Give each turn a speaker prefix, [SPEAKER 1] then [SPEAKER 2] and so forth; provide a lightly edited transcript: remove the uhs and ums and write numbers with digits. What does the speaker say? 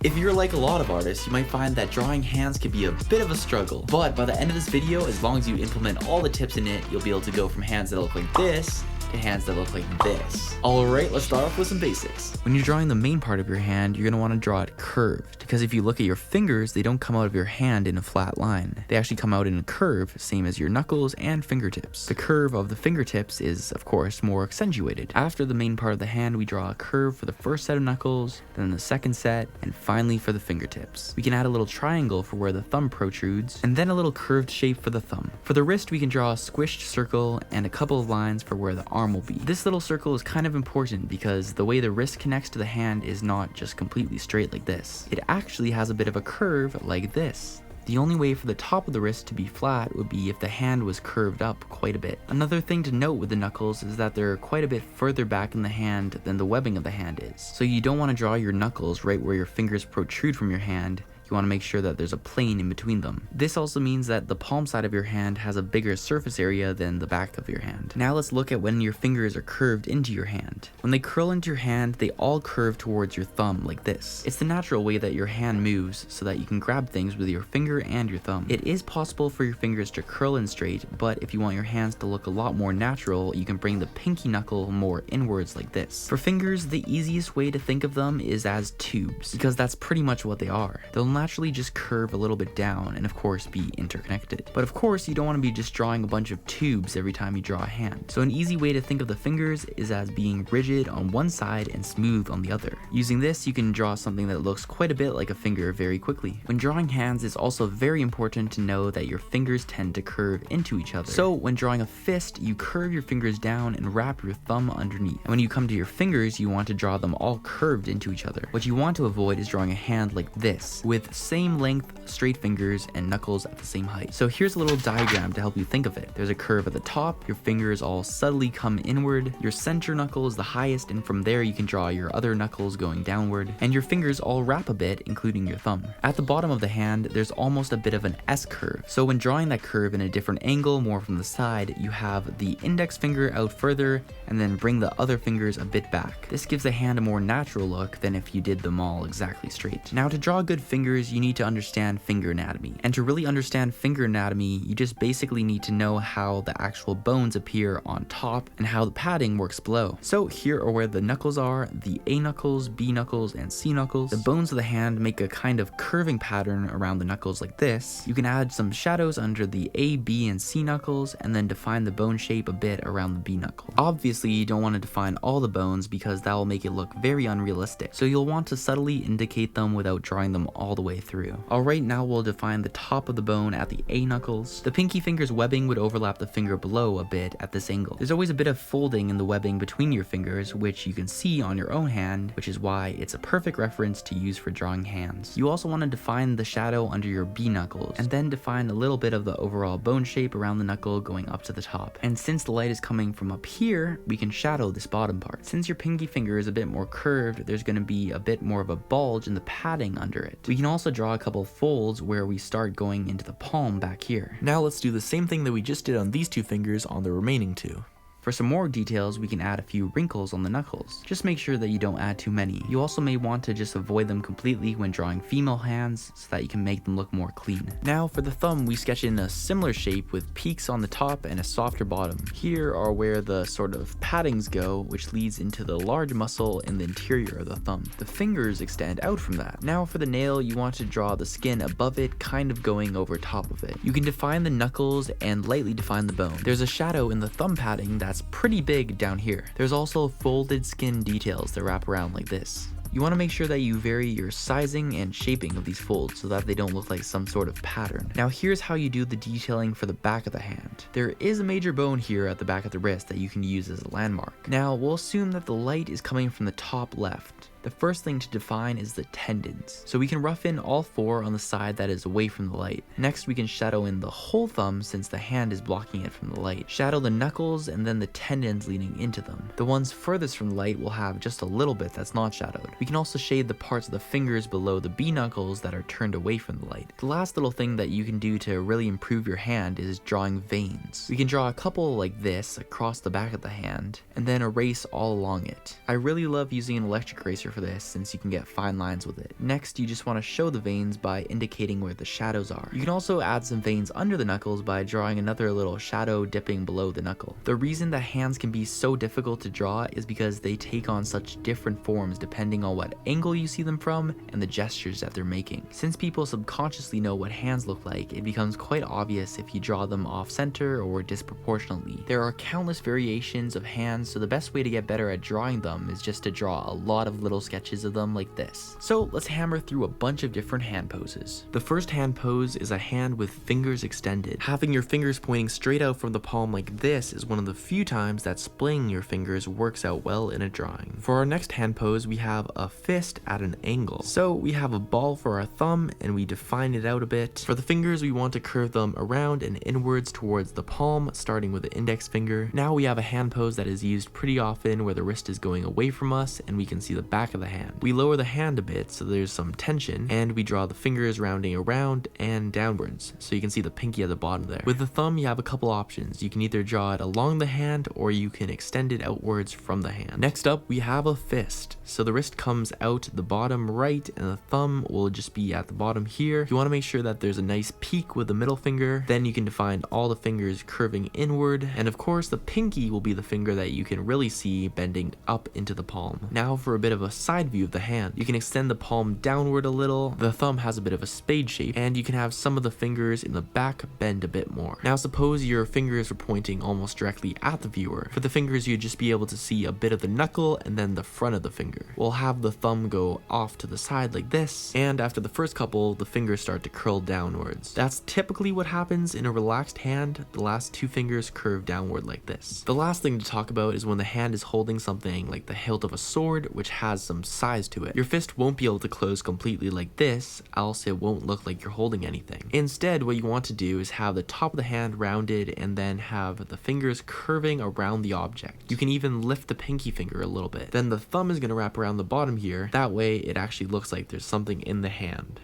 [SPEAKER 1] If you're like a lot of artists, you might find that drawing hands can be a bit of a struggle, but by the end of this video, as long as you implement all the tips in it, you'll be able to go from hands that look like this to hands that look like this. Alright, let's start off with some basics. When you're drawing the main part of your hand, you're going to want to draw it curved, because if you look at your fingers, they don't come out of your hand in a flat line. They actually come out in a curve, same as your knuckles and fingertips. The curve of the fingertips is, of course, more accentuated. After the main part of the hand, we draw a curve for the first set of knuckles, then the second set, and finally for the fingertips. We can add a little triangle for where the thumb protrudes, and then a little curved shape for the thumb. For the wrist, we can draw a squished circle and a couple of lines for where the arm will be. This little circle is kind of important because the way the wrist connects to the hand is not just completely straight like this. It actually has a bit of a curve like this. The only way for the top of the wrist to be flat would be if the hand was curved up quite a bit. Another thing to note with the knuckles is that they're quite a bit further back in the hand than the webbing of the hand is. So you don't want to draw your knuckles right where your fingers protrude from your hand. You want to make sure that there's a plane in between them. This also means that the palm side of your hand has a bigger surface area than the back of your hand. Now let's look at when your fingers are curved into your hand. When they curl into your hand, they all curve towards your thumb like this. It's the natural way that your hand moves so that you can grab things with your finger and your thumb. It is possible for your fingers to curl in straight, but if you want your hands to look a lot more natural, you can bring the pinky knuckle more inwards like this. For fingers, the easiest way to think of them is as tubes, because that's pretty much what they are. They'll naturally just curve a little bit down and of course be interconnected. But of course you don't want to be just drawing a bunch of tubes every time you draw a hand. So an easy way to think of the fingers is as being rigid on one side and smooth on the other. Using this, you can draw something that looks quite a bit like a finger very quickly. When drawing hands, it's also very important to know that your fingers tend to curve into each other. So when drawing a fist, you curve your fingers down and wrap your thumb underneath. And when you come to your fingers, you want to draw them all curved into each other. What you want to avoid is drawing a hand like this, with same length, straight fingers, and knuckles at the same height. So here's a little diagram to help you think of it. There's a curve at the top, your fingers all subtly come inward, your center knuckle is the highest, and from there you can draw your other knuckles going downward, and your fingers all wrap a bit, including your thumb. At the bottom of the hand, there's almost a bit of an S curve. So when drawing that curve in a different angle, more from the side, you have the index finger out further, and then bring the other fingers a bit back. This gives the hand a more natural look than if you did them all exactly straight. Now to draw good fingers, you need to understand finger anatomy. And to really understand finger anatomy, you just basically need to know how the actual bones appear on top and how the padding works below. So here are where the knuckles are, the A knuckles, B knuckles, and C knuckles. The bones of the hand make a kind of curving pattern around the knuckles like this. You can add some shadows under the A, B, and C knuckles, and then define the bone shape a bit around the B knuckle. Obviously, you don't want to define all the bones because that will make it look very unrealistic. So you'll want to subtly indicate them without drawing them all the way through. Alright, now we'll define the top of the bone at the A knuckles. The pinky finger's webbing would overlap the finger below a bit at this angle. There's always a bit of folding in the webbing between your fingers, which you can see on your own hand, which is why it's a perfect reference to use for drawing hands. You also want to define the shadow under your B knuckles, and then define a little bit of the overall bone shape around the knuckle going up to the top. And since the light is coming from up here, we can shadow this bottom part. Since your pinky finger is a bit more curved, there's going to be a bit more of a bulge in the padding under it. We can also draw a couple folds where we start going into the palm back here.
[SPEAKER 2] Now let's do the same thing that we just did on these two fingers on the remaining two.
[SPEAKER 1] For some more details, we can add a few wrinkles on the knuckles. Just make sure that you don't add too many. You also may want to just avoid them completely when drawing female hands so that you can make them look more clean. Now for the thumb, we sketch in a similar shape with peaks on the top and a softer bottom. Here are where the sort of paddings go, which leads into the large muscle in the interior of the thumb. The fingers extend out from that. Now for the nail, you want to draw the skin above it, kind of going over top of it. You can define the knuckles and lightly define the bone. There's a shadow in the thumb padding that's pretty big down here. There's also folded skin details that wrap around like this. You want to make sure that you vary your sizing and shaping of these folds so that they don't look like some sort of pattern. Now here's how you do the detailing for the back of the hand. There is a major bone here at the back of the wrist that you can use as a landmark. Now we'll assume that the light is coming from the top left. The first thing to define is the tendons. So we can rough in all four on the side that is away from the light. Next, we can shadow in the whole thumb since the hand is blocking it from the light. Shadow the knuckles and then the tendons leading into them. The ones furthest from the light will have just a little bit that's not shadowed. We can also shade the parts of the fingers below the B knuckles that are turned away from the light. The last little thing that you can do to really improve your hand is drawing veins. We can draw a couple like this across the back of the hand and then erase all along it. I really love using an electric eraser
[SPEAKER 2] faster for this since you can get fine lines with it. Next, you just want to show the veins by indicating where the shadows are. You can also add some veins under the knuckles by drawing another little shadow dipping below the knuckle. The reason that hands can be so difficult to draw is because they take on such different forms depending on what angle you see them from and the gestures that they're making. Since people subconsciously know what hands look like, it becomes quite obvious if you draw them off center or disproportionately. There are countless variations of hands, so the best way to get better at drawing them is just to draw a lot of little sketches of them like this. So let's hammer through a bunch of different hand poses. The first hand pose is a hand with fingers extended. Having your fingers pointing straight out from the palm like this is one of the few times that splaying your fingers works out well in a drawing. For our next hand pose, we have a fist at an angle. So we have a ball for our thumb and we define it out a bit. For the fingers, we want to curve them around and inwards towards the palm, starting with the index finger. Now we have a hand pose that is used pretty often where the wrist is going away from us and we can see the back of the hand. We lower the hand a bit so there's some tension, and we draw the fingers rounding around and downwards so you can see the pinky at the bottom there. With the thumb, you have a couple options. You can either draw it along the hand or you can extend it outwards from the hand. Next up, we have a fist. So the wrist comes out the bottom right and the thumb will just be at the bottom here. You want to make sure that there's a nice peak with the middle finger. Then you can define all the fingers curving inward, and of course the pinky will be the finger that you can really see bending up into the palm. Now for a bit of a side view of the hand, you can extend the palm downward a little. The thumb has a bit of a spade shape, and you can have some of the fingers in the back bend a bit more. Now suppose your fingers are pointing almost directly at the viewer. For the fingers, you'd just be able to see a bit of the knuckle and then the front of the finger. We'll have the thumb go off to the side like this, and after the first couple, the fingers start to curl downwards. That's typically what happens in a relaxed hand. The last two fingers curve downward like this. The last thing to talk about is when the hand is holding something like the hilt of a sword, which has some size to it. Your fist won't be able to close completely like this, else it won't look like you're holding anything. Instead, what you want to do is have the top of the hand rounded and then have the fingers curving around the object. You can even lift the pinky finger a little bit. Then the thumb is going to wrap around the bottom here. That way it actually looks like there's something in the hand.